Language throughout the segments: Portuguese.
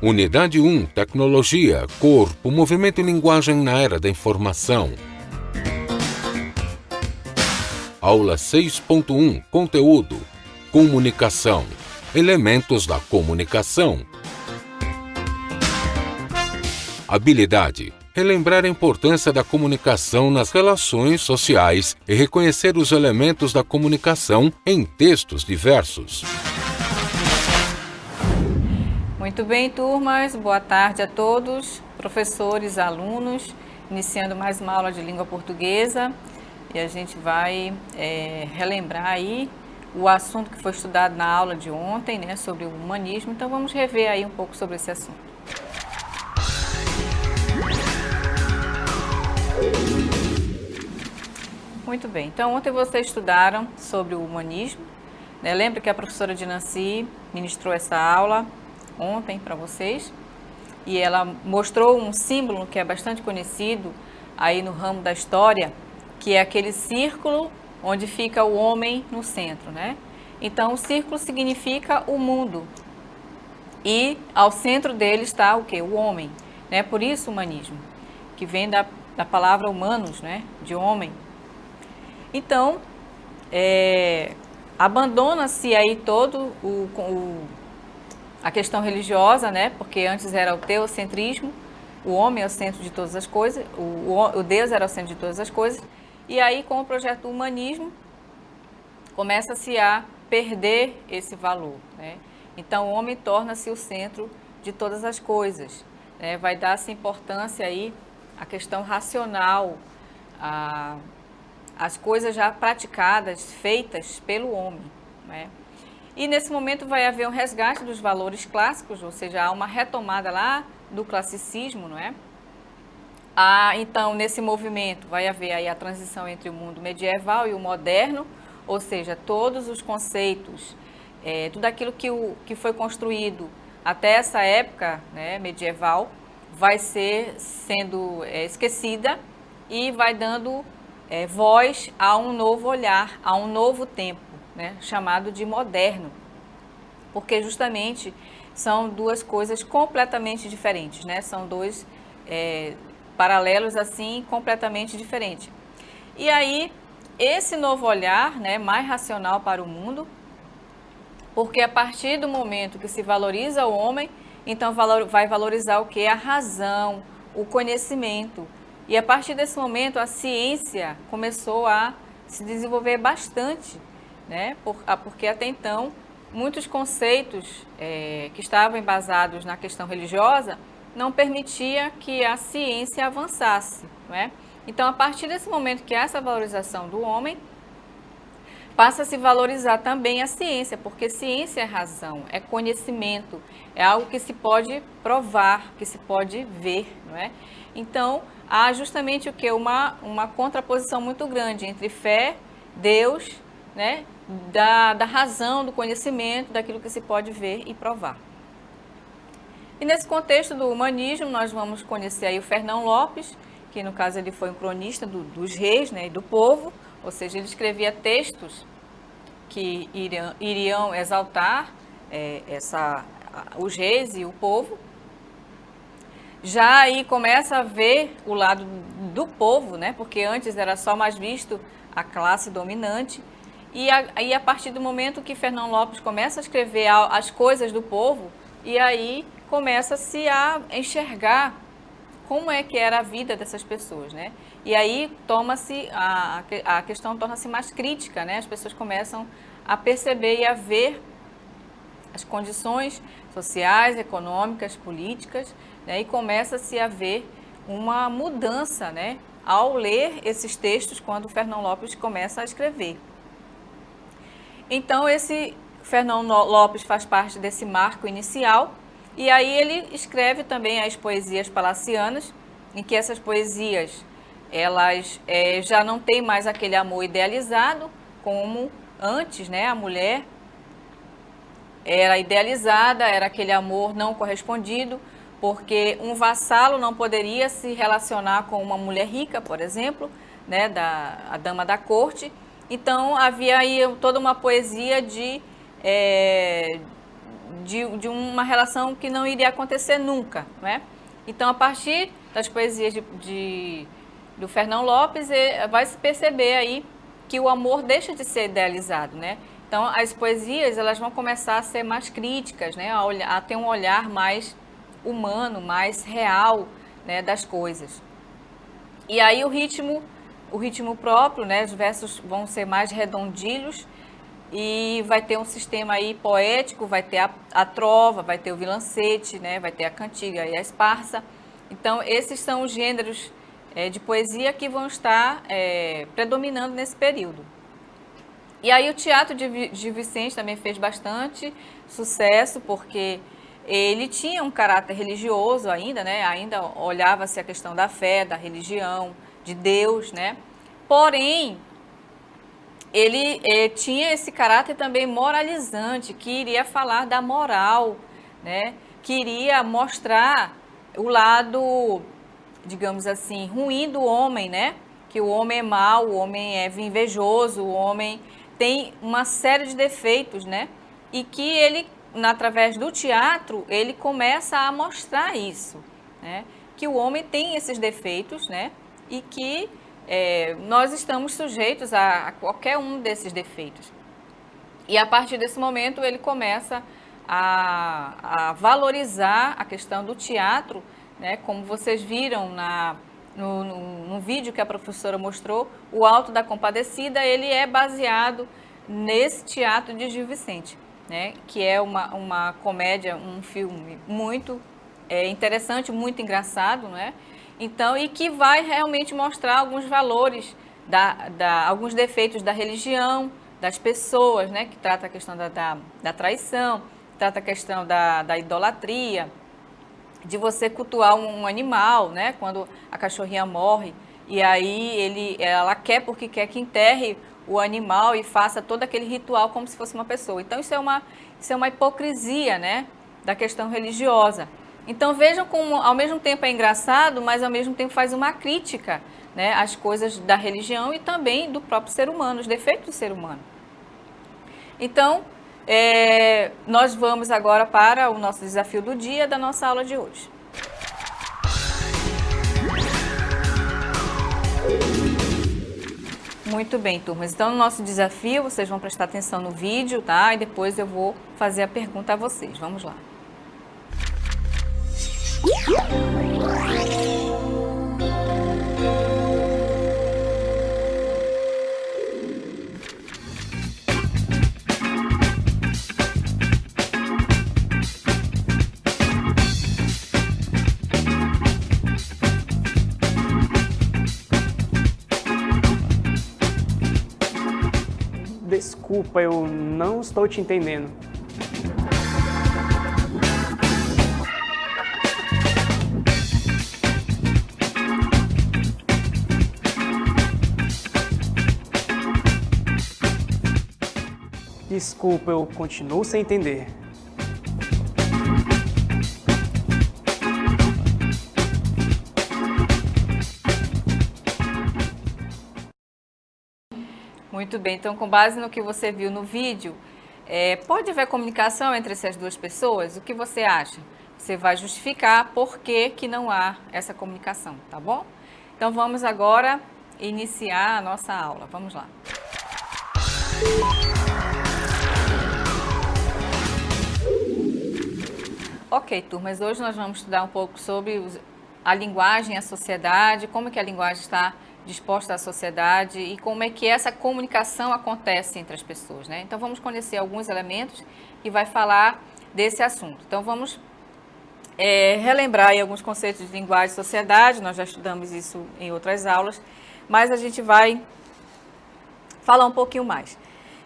Unidade 1, Tecnologia, Corpo, Movimento e Linguagem na Era da Informação. Aula 6.1, Conteúdo, Comunicação, Elementos da comunicação. Habilidade, relembrar a importância da comunicação nas relações sociais e reconhecer os elementos da comunicação em textos diversos. Muito bem, turmas, boa tarde a todos, professores, alunos, iniciando mais uma aula de língua portuguesa e a gente vai relembrar aí o assunto que foi estudado na aula de ontem, né, sobre o humanismo, então vamos rever aí um pouco sobre esse assunto. Muito bem, então ontem vocês estudaram sobre o humanismo, né? Lembra que a professora Dinanci ministrou essa aula ontem para vocês e ela mostrou um símbolo que é bastante conhecido aí no ramo da história, que é aquele círculo onde fica o homem no centro, né? Então o círculo significa o mundo e ao centro dele está o quê? O homem, né? Por isso o humanismo, que vem da palavra humanos, né? De homem. Então abandona-se aí todo a questão religiosa, né? Porque antes era o teocentrismo, o homem é o centro de todas as coisas, o Deus era o centro de todas as coisas. E aí, com o projeto do humanismo, começa-se a perder esse valor, né? Então, o homem torna-se o centro de todas as coisas, né? Vai dar-se importância aí à questão racional, às coisas já praticadas, feitas pelo homem, né? E nesse momento vai haver um resgate dos valores clássicos, ou seja, há uma retomada lá do classicismo, não é? Então, nesse movimento vai haver aí a transição entre o mundo medieval e o moderno, ou seja, todos os conceitos, tudo aquilo que foi construído até essa época, né, medieval, vai sendo esquecida e vai dando voz a um novo olhar, a um novo tempo, né, chamado de moderno, porque justamente são duas coisas completamente diferentes, né? São dois paralelos assim completamente diferentes. E aí esse novo olhar, né, mais racional para o mundo, porque a partir do momento que se valoriza o homem, então vai valorizar o que? A razão, o conhecimento. E a partir desse momento a ciência começou a se desenvolver bastante, né? Porque até então muitos conceitos que estavam embasados na questão religiosa não permitia que a ciência avançasse, não é? Então, a partir desse momento que há essa valorização do homem, passa a se valorizar também a ciência, porque ciência é razão, é conhecimento, é algo que se pode provar, que se pode ver, não é? Então, há justamente o que? Uma contraposição muito grande entre fé, Deus, né? Da razão, do conhecimento, daquilo que se pode ver e provar. E nesse contexto do humanismo, nós vamos conhecer aí o Fernão Lopes, que no caso ele foi um cronista dos reis, né, e do povo, ou seja, ele escrevia textos que iriam exaltar os reis e o povo. Já aí começa a ver o lado do povo, né, porque antes era só mais visto a classe dominante. E aí, a partir do momento que Fernão Lopes começa a escrever as coisas do povo, e aí começa-se a enxergar como é que era a vida dessas pessoas, né? E aí a questão torna-se mais crítica, né? As pessoas começam a perceber e a ver as condições sociais, econômicas, políticas, né? E começa-se a ver uma mudança, né? Ao ler esses textos, quando Fernão Lopes começa a escrever. Então, esse Fernão Lopes faz parte desse marco inicial, e aí ele escreve também as poesias palacianas, em que essas poesias, elas já não têm mais aquele amor idealizado, como antes, né? A mulher era idealizada, era aquele amor não correspondido, porque um vassalo não poderia se relacionar com uma mulher rica, por exemplo, né? A dama da corte. Então, havia aí toda uma poesia de uma relação que não iria acontecer nunca, né? Então, a partir das poesias do Fernão Lopes, vai se perceber aí que o amor deixa de ser idealizado, né? Então, as poesias, elas vão começar a ser mais críticas, né? A ter um olhar mais humano, mais real, né, das coisas. E aí o ritmo próprio, né? Os versos vão ser mais redondilhos e vai ter um sistema aí poético, vai ter a trova, vai ter o vilancete, né? Vai ter a cantiga e a esparsa. Então, esses são os gêneros de poesia que vão estar predominando nesse período. E aí o teatro de Gil Vicente também fez bastante sucesso, porque ele tinha um caráter religioso ainda, né? Ainda olhava-se a questão da fé, da religião, de Deus, né? Porém, ele tinha esse caráter também moralizante, que iria falar da moral, né? Que iria mostrar o lado, digamos assim, ruim do homem, né? Que o homem é mau, o homem é invejoso, o homem tem uma série de defeitos, né? E que ele, através do teatro, ele começa a mostrar isso, né? Que o homem tem esses defeitos, né? E que nós estamos sujeitos a qualquer um desses defeitos. E a partir desse momento ele começa a valorizar a questão do teatro, né? Como vocês viram no vídeo que a professora mostrou, o Alto da Compadecida, ele é baseado nesse teatro de Gil Vicente, né? Que é uma comédia, um filme muito interessante, muito engraçado, né? Então, e que vai realmente mostrar alguns valores, alguns defeitos da religião, das pessoas, né? Que trata a questão da traição, trata a questão da idolatria, de você cultuar um animal, né? Quando a cachorrinha morre e aí ela quer porque quer que enterre o animal e faça todo aquele ritual como se fosse uma pessoa. Então isso é uma hipocrisia, né? Da questão religiosa. Então vejam como ao mesmo tempo é engraçado, mas ao mesmo tempo faz uma crítica, né? Às coisas da religião e também do próprio ser humano, os defeitos do ser humano. Então, nós vamos agora para o nosso desafio do dia da nossa aula de hoje. Muito bem, turmas. Então, no nosso desafio, vocês vão prestar atenção no vídeo, tá? E depois eu vou fazer a pergunta a vocês. Vamos lá. Desculpa, eu não estou te entendendo. Desculpa, eu continuo sem entender. Muito bem, então com base no que você viu no vídeo, pode haver comunicação entre essas duas pessoas? O que você acha? Você vai justificar por que não há essa comunicação, tá bom? Então vamos agora iniciar a nossa aula, vamos lá. Ok, turmas, hoje nós vamos estudar um pouco sobre a linguagem e a sociedade, como que a linguagem está disposta à sociedade e como é que essa comunicação acontece entre as pessoas, né? Então vamos conhecer alguns elementos e vai falar desse assunto. Então vamos relembrar aí alguns conceitos de linguagem e sociedade, nós já estudamos isso em outras aulas, mas a gente vai falar um pouquinho mais.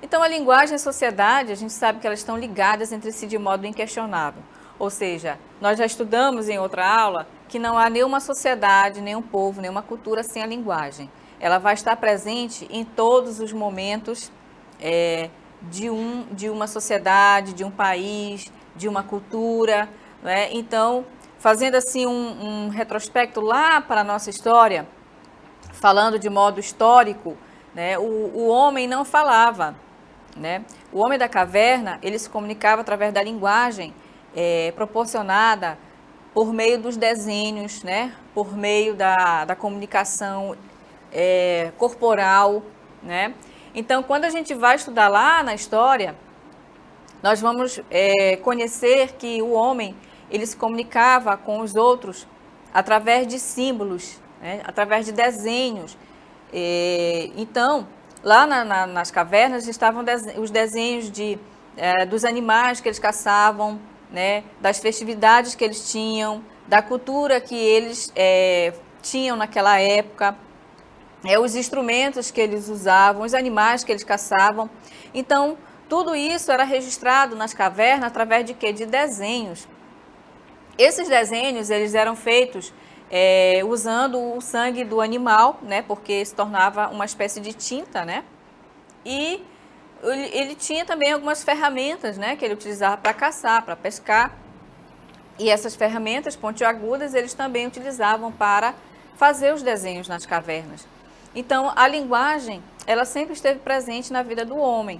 Então a linguagem e a sociedade, a gente sabe que elas estão ligadas entre si de modo inquestionável, ou seja, nós já estudamos em outra aula que não há nenhuma sociedade, nenhum povo, nenhuma cultura sem a linguagem. Ela vai estar presente em todos os momentos de uma sociedade, de um país, de uma cultura, né? Então, fazendo assim um retrospecto lá para a nossa história, falando de modo histórico, né? O homem não falava, né? O homem da caverna, ele se comunicava através da linguagem proporcionada por meio dos desenhos, né? Por meio da comunicação corporal, né? Então, quando a gente vai estudar lá na história, nós vamos conhecer que o homem, ele se comunicava com os outros através de símbolos, né? Através de desenhos. Então, lá nas cavernas estavam os desenhos dos animais que eles caçavam, né? Das festividades que eles tinham, da cultura que eles tinham naquela época, os instrumentos que eles usavam, os animais que eles caçavam. Então, tudo isso era registrado nas cavernas através de quê? De desenhos. Esses desenhos, eles eram feitos usando o sangue do animal, né? Porque se tornava uma espécie de tinta, né? E ele tinha também algumas ferramentas, né? Que ele utilizava para caçar, para pescar. E essas ferramentas pontiagudas, eles também utilizavam para fazer os desenhos nas cavernas. Então, a linguagem, ela sempre esteve presente na vida do homem,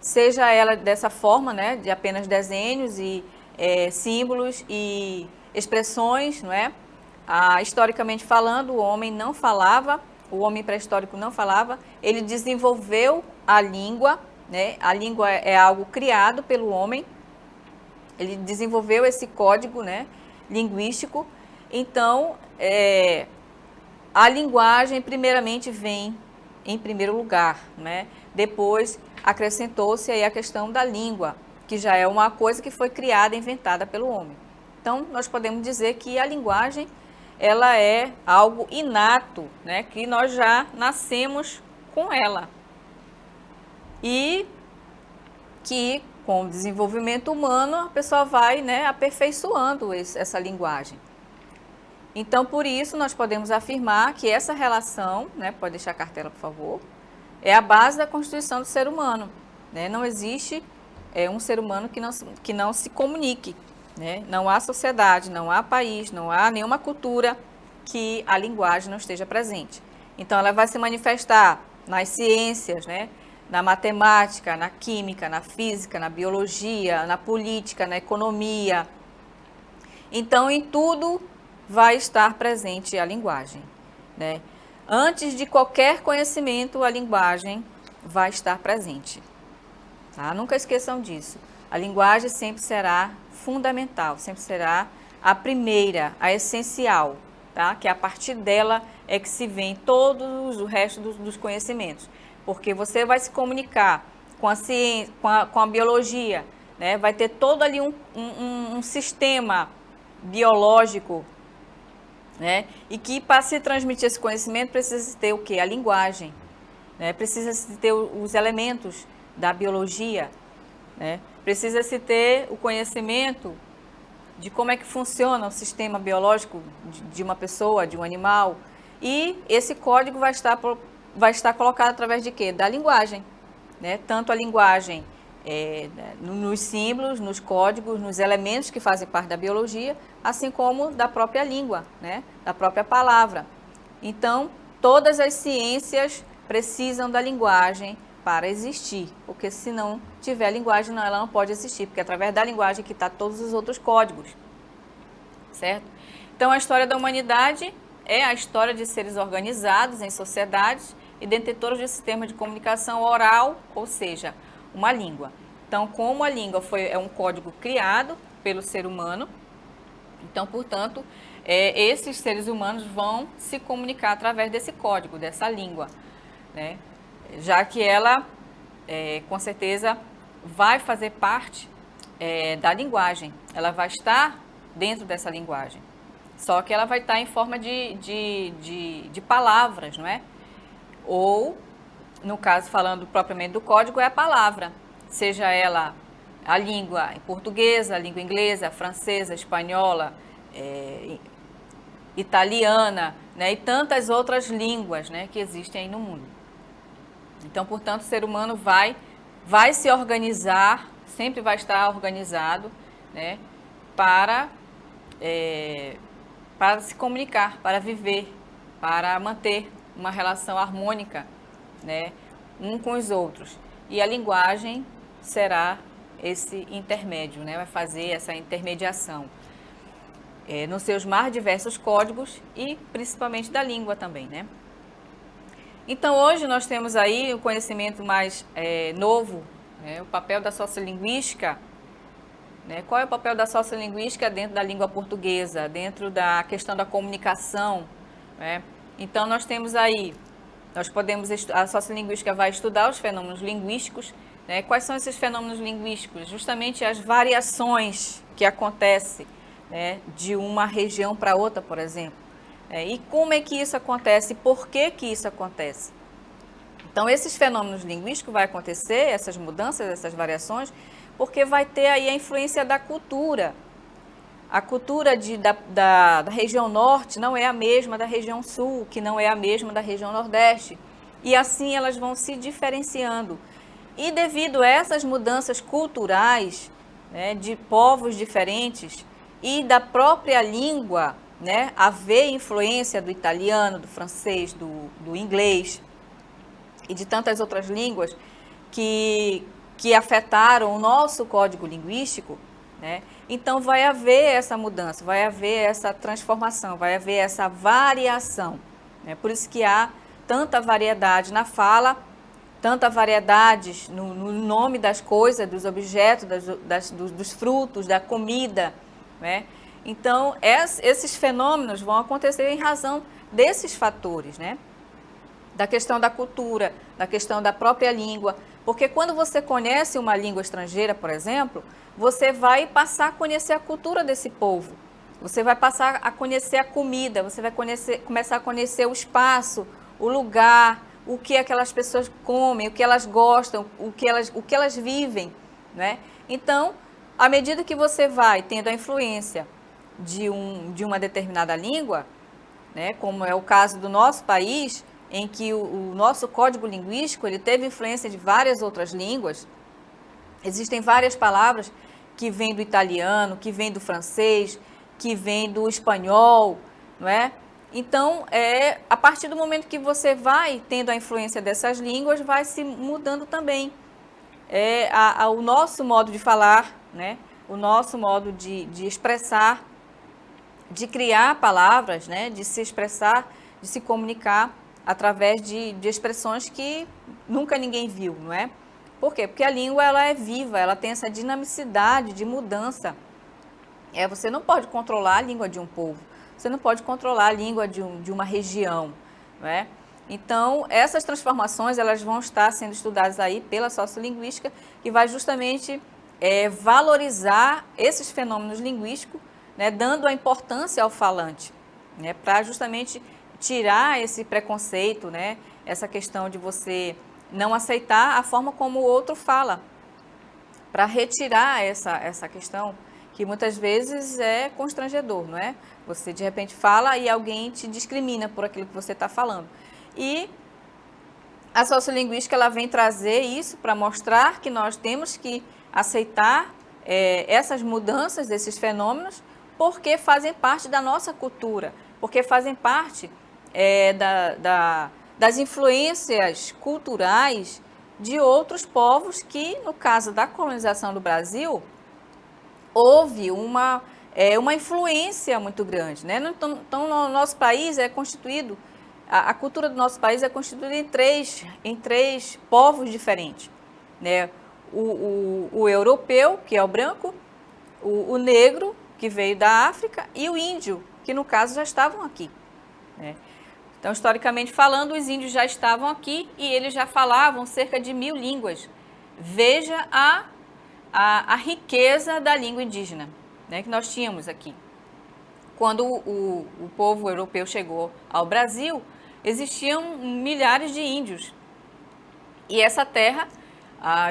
seja ela dessa forma, né, de apenas desenhos e símbolos e expressões, não é? Historicamente falando, o homem não falava, o homem pré-histórico não falava, ele desenvolveu a língua, né? A língua é algo criado pelo homem, ele desenvolveu esse código, né, linguístico. Então, a linguagem, primeiramente, vem em primeiro lugar, né? Depois, acrescentou-se aí a questão da língua, que já é uma coisa que foi criada, inventada pelo homem. Então, nós podemos dizer que a linguagem, ela é algo inato, né? Que nós já nascemos com ela. E que, com o desenvolvimento humano, a pessoa vai, né, aperfeiçoando essa linguagem. Então, por isso, nós podemos afirmar que essa relação, né, pode deixar a cartela, por favor, é a base da constituição do ser humano, né? Não existe um ser humano que não se comunique, né? Não há sociedade, não há país, não há nenhuma cultura que a linguagem não esteja presente. Então, ela vai se manifestar nas ciências, né? Na matemática, na química, na física, na biologia, na política, na economia. Então, em tudo vai estar presente a linguagem, né? Antes de qualquer conhecimento, a linguagem vai estar presente. Tá? Nunca esqueçam disso. A linguagem sempre será fundamental, sempre será a primeira, a essencial, tá? Que a partir dela é que se vem todo o resto dos conhecimentos. Porque você vai se comunicar com a ciência, com a biologia, né? Vai ter todo ali um sistema biológico, né? E que para se transmitir esse conhecimento precisa ter o quê? A linguagem, né? Precisa-se ter os elementos da biologia, né? Precisa-se ter o conhecimento de como é que funciona o sistema biológico de uma pessoa, de um animal. E esse código vai estar colocado através de quê? Da linguagem, né? Tanto a linguagem nos símbolos, nos códigos, nos elementos que fazem parte da biologia, assim como da própria língua, né? Da própria palavra. Então, todas as ciências precisam da linguagem para existir, porque se não tiver linguagem, ela não pode existir, porque é através da linguagem que está todos os outros códigos, certo? Então, a história da humanidade é a história de seres organizados em sociedades e detentores de sistema de comunicação oral, ou seja, uma língua. Então, como a língua é um código criado pelo ser humano, então, portanto, esses seres humanos vão se comunicar através desse código, dessa língua, né? Já que ela, com certeza, vai fazer parte da linguagem, ela vai estar dentro dessa linguagem, só que ela vai estar em forma de palavras, não é? Ou, no caso, falando propriamente do código, é a palavra, seja ela a língua portuguesa, a língua inglesa, francesa, espanhola, italiana, né? E tantas outras línguas, né, que existem aí no mundo. Então, portanto, o ser humano vai se organizar, sempre vai estar organizado, né, para se comunicar, para viver, para manter uma relação harmônica, né, um com os outros. e a linguagem será esse intermédio, né? Vai fazer essa intermediação nos seus mais diversos códigos e principalmente da língua também, né? Então, hoje nós temos aí o conhecimento mais novo, né? O papel da sociolinguística, né? Qual é o papel da sociolinguística dentro da língua portuguesa, dentro da questão da comunicação, né? Então, nós temos aí, a sociolinguística vai estudar os fenômenos linguísticos, né? Quais são esses fenômenos linguísticos? Justamente as variações que acontecem, né, de uma região para outra, por exemplo. E como é que isso acontece? E por que que isso acontece? Então, esses fenômenos linguísticos vai acontecer, essas mudanças, essas variações, porque vai ter aí a influência da cultura. A cultura da região norte não é a mesma da região sul, que não é a mesma da região nordeste. E assim elas vão se diferenciando. E devido a essas mudanças culturais, né, de povos diferentes e da própria língua, né, haver influência do italiano, do francês, do inglês e de tantas outras línguas que afetaram o nosso código linguístico, né? Então vai haver essa mudança, vai haver essa transformação, vai haver essa variação, né? Por isso que há tanta variedade na fala, tanta variedade no nome das coisas, dos objetos, dos frutos, da comida, né? Então, esses fenômenos vão acontecer em razão desses fatores, né? Da questão da cultura, da questão da própria língua, porque quando você conhece uma língua estrangeira, por exemplo, você vai passar a conhecer a cultura desse povo, você vai passar a conhecer a comida, você vai começar a conhecer o espaço, o lugar, o que aquelas pessoas comem, o que elas gostam, o que elas vivem, né? Então, à medida que você vai tendo a influência de uma determinada língua, né, como é o caso do nosso país, em que o nosso código linguístico ele teve influência de várias outras línguas, existem várias palavras que vêm do italiano, que vêm do francês, que vêm do espanhol, não é? Então, a partir do momento que você vai tendo a influência dessas línguas, vai se mudando também o nosso modo de falar, né? O nosso modo de expressar, de criar palavras, né? De se expressar, de se comunicar através de expressões que nunca ninguém viu, não é? Por quê? Porque a língua ela é viva, ela tem essa dinamicidade de mudança. Você não pode controlar a língua de um povo, você não pode controlar a língua de uma região, não é? Então, essas transformações elas vão estar sendo estudadas aí pela sociolinguística, que vai justamente valorizar esses fenômenos linguísticos, né, dando a importância ao falante, né, para justamente tirar esse preconceito, né, essa questão de você não aceitar a forma como o outro fala, para retirar essa questão que muitas vezes é constrangedor, não é? Você de repente fala e alguém te discrimina por aquilo que você está falando. E a sociolinguística ela vem trazer isso para mostrar que nós temos que aceitar essas mudanças, esses fenômenos, porque fazem parte da nossa cultura, porque fazem parte das influências culturais de outros povos que, no caso da colonização do Brasil, houve uma influência muito grande, né? Então, o nosso país é constituído, a cultura do nosso país é constituída em três povos diferentes, né? O europeu, que é o branco, o negro, que veio da África, e o índio, que no caso já estavam aqui, né? Então, historicamente falando, os índios já estavam aqui e eles já falavam cerca de 1000 línguas. Veja a riqueza da língua indígena, né, que nós tínhamos aqui. Quando o povo europeu chegou ao Brasil, existiam milhares de índios. E essa terra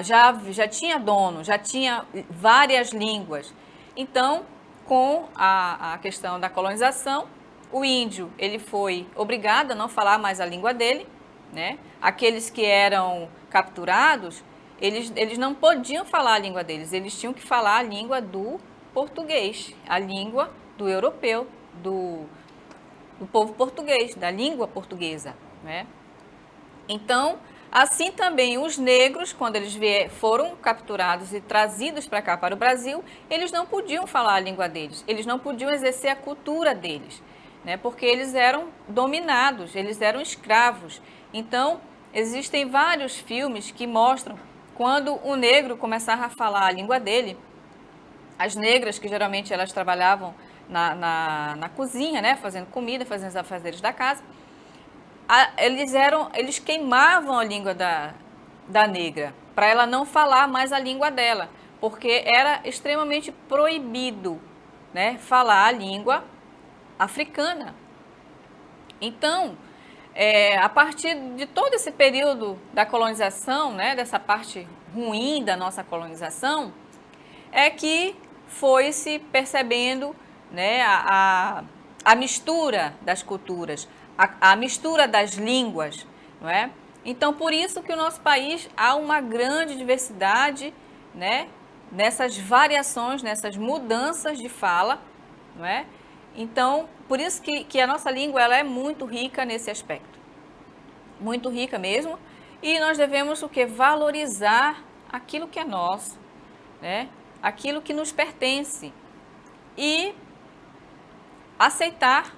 já tinha dono, já tinha várias línguas. Então, com a questão da colonização, o índio ele foi obrigado a não falar mais a língua dele, né? Aqueles que eram capturados, eles não podiam falar a língua deles, eles tinham que falar a língua do português, a língua do europeu, do povo português, da língua portuguesa, né? Então, Assim também os negros, quando eles foram capturados e trazidos para cá, para o Brasil, eles não podiam falar a língua deles, eles não podiam exercer a cultura deles, né? Porque eles eram dominados, eles eram escravos. Então, existem vários filmes que mostram quando o negro começava a falar a língua dele, as negras, que geralmente elas trabalhavam na cozinha, né? Fazendo comida, fazendo os afazeres da casa, eles queimavam a língua da negra, para ela não falar mais a língua dela, porque era extremamente proibido, né, falar a língua africana. Então, a partir de todo esse período da colonização, né, dessa parte ruim da nossa colonização, é que foi se percebendo, né, a mistura das culturas, a mistura das línguas, não é? Então, por isso que o nosso país há uma grande diversidade, né, nessas variações, nessas mudanças de fala, não é? Então, por isso que a nossa língua ela é muito rica nesse aspecto, muito rica mesmo, e nós devemos o quê? Valorizar aquilo que é nosso, né? Aquilo que nos pertence e aceitar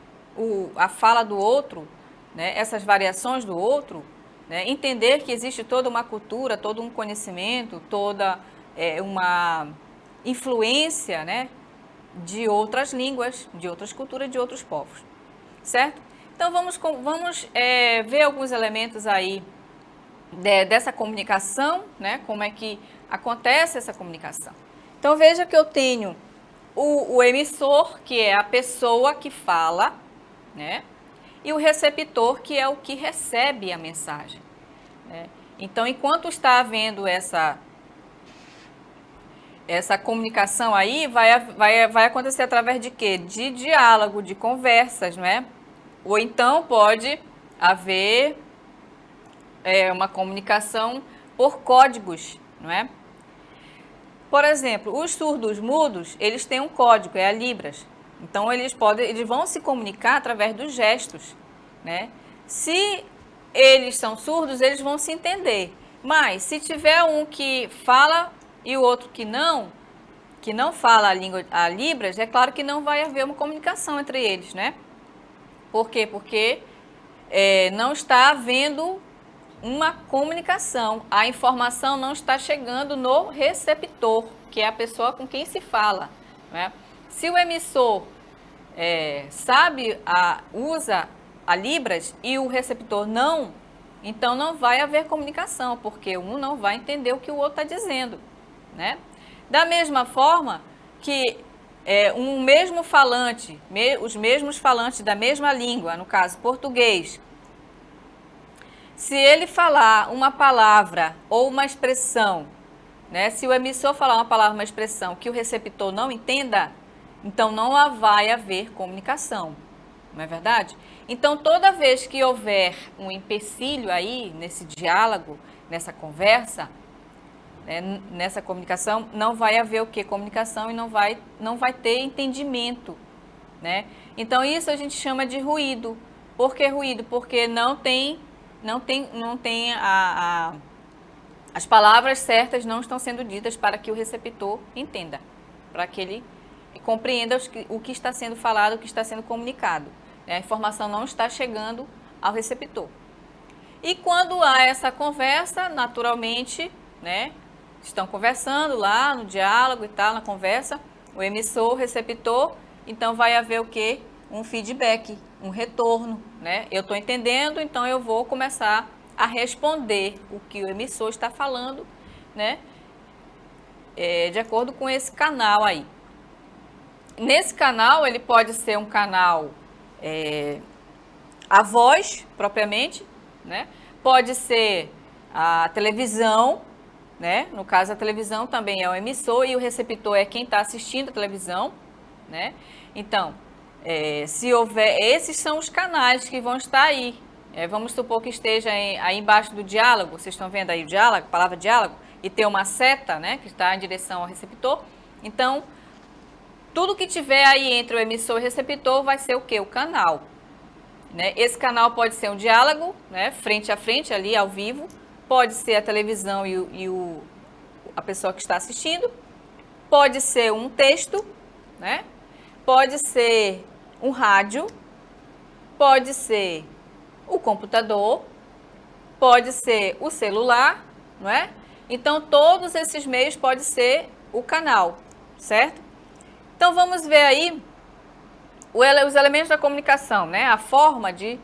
a fala do outro, né, essas variações do outro, né, entender que existe toda uma cultura, todo um conhecimento, toda uma influência, né, de outras línguas, de outras culturas, de outros povos, certo? Então vamos ver alguns elementos aí dessa comunicação, né, como é que acontece essa comunicação. Então veja que eu tenho o emissor, que é a pessoa que fala, né? E o receptor, que é o que recebe a mensagem, né? Então, enquanto está havendo essa comunicação aí, vai acontecer através de quê? De diálogo, de conversas, não é? Ou então pode haver uma comunicação por códigos, não é? Por exemplo, os surdos mudos, eles têm um código, é a Libras. Então, eles vão se comunicar através dos gestos, né? Se eles são surdos, eles vão se entender. Mas, se tiver um que fala e o outro que não fala a Libras, é claro que não vai haver uma comunicação entre eles, né? Por quê? Porque não está havendo uma comunicação. A informação não está chegando no receptor, que é a pessoa com quem se fala, né? Se o emissor usa a Libras e o receptor não, então não vai haver comunicação, porque um não vai entender o que o outro está dizendo, né? Da mesma forma que um mesmo falante, os mesmos falantes da mesma língua, no caso português, se ele falar uma palavra ou uma expressão, né, se o emissor falar uma palavra, uma expressão que o receptor não entenda, então não vai haver comunicação, não é verdade? Então, toda vez que houver um empecilho aí, nesse diálogo, nessa conversa, né, nessa comunicação, não vai haver o que? Comunicação, e não vai ter entendimento, né? Então, isso a gente chama de ruído. Por que ruído? Porque não tem as palavras certas não estão sendo ditas para que o receptor entenda, para que ele compreenda o que está sendo falado, o que está sendo comunicado. A informação não está chegando ao receptor. E quando há essa conversa, naturalmente, né, estão conversando lá no diálogo e tal, na conversa, o emissor, o receptor, então vai haver o quê? Um feedback, um retorno, né? Eu estou entendendo, então eu vou começar a responder o que o emissor está falando, né, de acordo com esse canal aí. Nesse canal, ele pode ser um canal a voz, propriamente, né? Pode ser a televisão, né? No caso, a televisão também é o emissor e o receptor é quem está assistindo a televisão, né? Então, se houver, esses são os canais que vão estar aí. Vamos supor que esteja aí embaixo do diálogo, vocês estão vendo aí o diálogo, a palavra diálogo, e tem uma seta, né, que está em direção ao receptor. Então, tudo que tiver aí entre o emissor e o receptor vai ser o quê? O canal, né? Esse canal pode ser um diálogo, né, frente a frente ali, ao vivo, pode ser a televisão a pessoa que está assistindo, pode ser um texto, né? Pode ser um rádio, pode ser o computador, pode ser o celular, não é? Então, todos esses meios podem ser o canal, certo? Então, vamos ver aí os elementos da comunicação, né? A forma de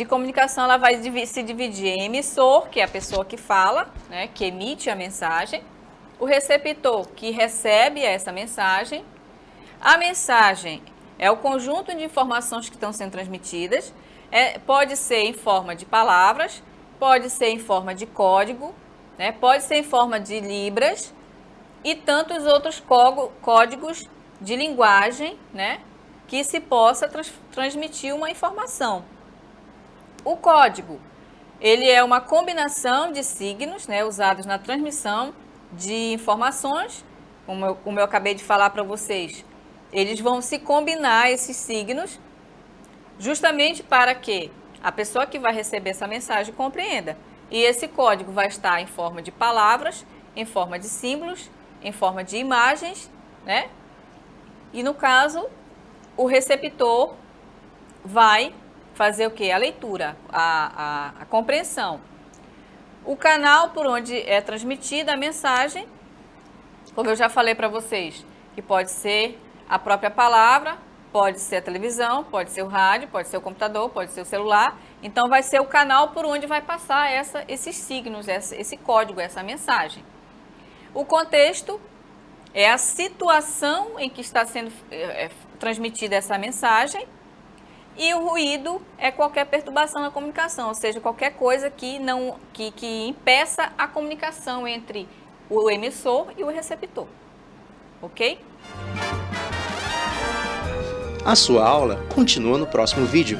comunicação, ela vai se dividir em emissor, que é a pessoa que fala, né? Que emite a mensagem. O receptor, que recebe essa mensagem. A mensagem é o conjunto de informações que estão sendo transmitidas. Pode ser em forma de palavras, pode ser em forma de código, né? Pode ser em forma de libras e tantos outros códigos de linguagem, né? Que se possa transmitir uma informação. O código, ele é uma combinação de signos, né? Usados na transmissão de informações, como eu acabei de falar para vocês. Eles vão se combinar, esses signos, justamente para que a pessoa que vai receber essa mensagem compreenda. E esse código vai estar em forma de palavras, em forma de símbolos, em forma de imagens, né? E no caso, o receptor vai fazer o quê? A leitura, a compreensão. O canal por onde é transmitida a mensagem, como eu já falei para vocês, que pode ser a própria palavra, pode ser a televisão, pode ser o rádio, pode ser o computador, pode ser o celular. Então, vai ser o canal por onde vai passar esses signos, esse código, essa mensagem. O contexto é a situação em que está sendo transmitida essa mensagem. E o ruído é qualquer perturbação na comunicação, ou seja, qualquer coisa que impeça a comunicação entre o emissor e o receptor. Ok? A sua aula continua no próximo vídeo.